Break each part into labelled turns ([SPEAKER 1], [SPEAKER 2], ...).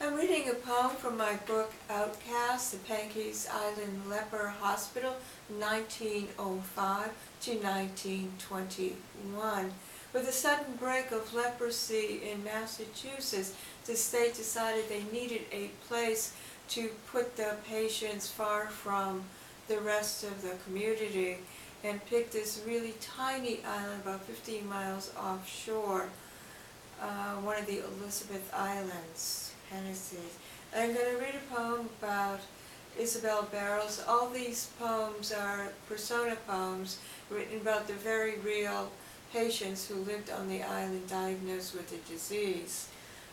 [SPEAKER 1] I'm reading a poem from my book Outcasts, the Penikese Island Leper Hospital, 1905 to 1921. With the sudden break of leprosy in Massachusetts, the state decided they needed a place to put the patients far from the rest of the community and picked this really tiny island about 15 miles offshore, one of the Elizabeth Islands. I'm going to read a poem about Isabelle Barros. All these poems are persona poems written about the very real patients who lived on the island diagnosed with the disease.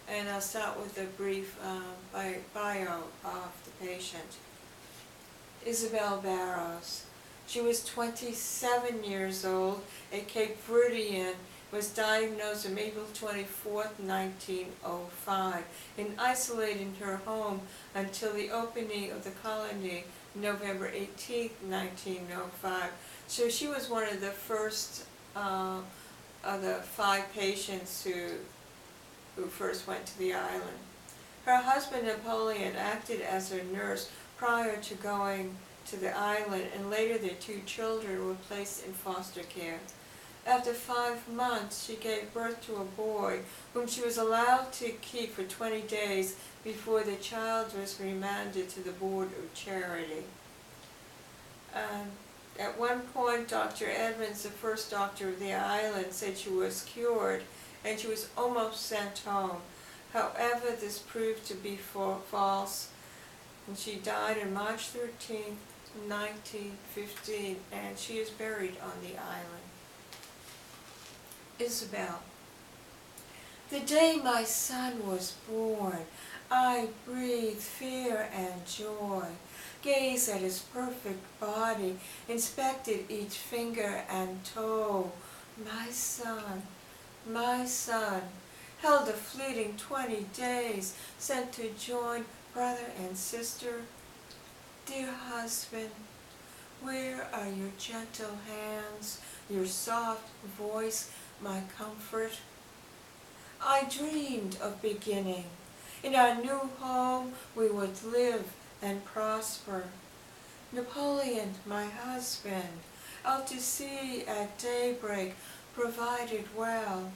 [SPEAKER 1] And I'll start with a brief bio of the patient. Isabelle Barros. She was 27 years old at Cape Verdian, was diagnosed on April 24, 1905, and isolated in her home until the opening of the colony, November 18, 1905. So she was one of the first of the 5 patients who first went to the island. Her husband Napoleon acted as her nurse prior to going to the island, and later their 2 children were placed in foster care. After 5 months, she gave birth to a boy whom she was allowed to keep for 20 days before the child was remanded to the Board of Charity. At one point, Dr. Edmonds, the first doctor of the island, said she was cured and she was almost sent home. However, this proved to be false, and she died on March 13, 1915, and she is buried on the island. Isabelle. The day my son was born, I breathed fear and joy, gazed at his perfect body, inspected each finger and toe. My son, held a fleeting 20 days, sent to join brother and sister. Dear husband, where are your gentle hands, your soft voice, my comfort? I dreamed of beginning. In our new home we would live and prosper. Napoleon, my husband, out to sea at daybreak, provided well.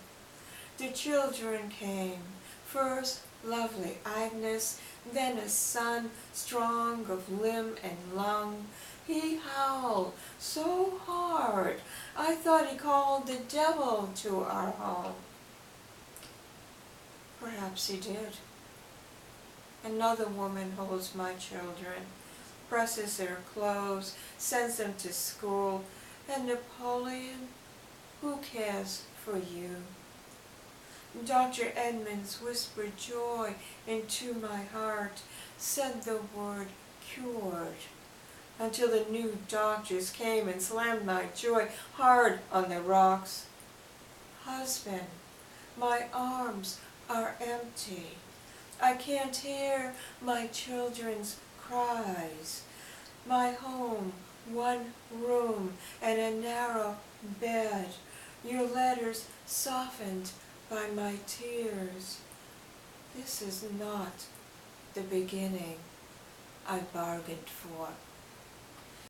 [SPEAKER 1] The children came, first lovely Agnes, then a son strong of limb and lung. He howled so hard, I thought he called the devil to our home. Perhaps he did. Another woman holds my children, presses their clothes, sends them to school, and Napoleon, who cares for you? Dr. Edmonds whispered joy into my heart, said the word cured, until the new doctors came and slammed my joy hard on the rocks. Husband, my arms are empty. I can't hear my children's cries. My home, 1 room and a narrow bed. Your letters softened by my tears. This is not the beginning I bargained for.